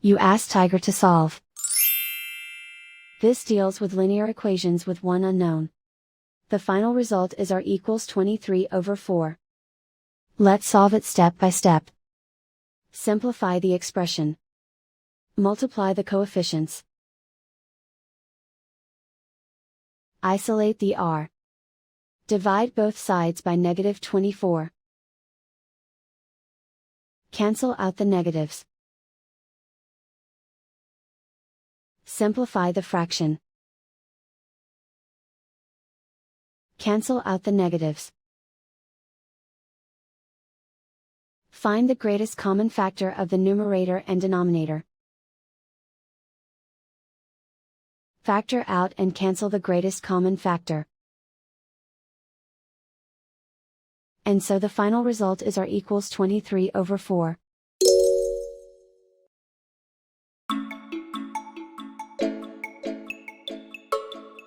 You ask Tiger to solve. This deals with linear equations with one unknown. The final result is r equals 23/4. Let's solve it step by step. Simplify the expression. Multiply the coefficients. Isolate the r. Divide both sides by -24. Cancel out the negatives. Simplify the fraction. Cancel out the negatives. Find the greatest common factor of the numerator and denominator. Factor out and cancel the greatest common factor. And so the final result is r equals 23/4.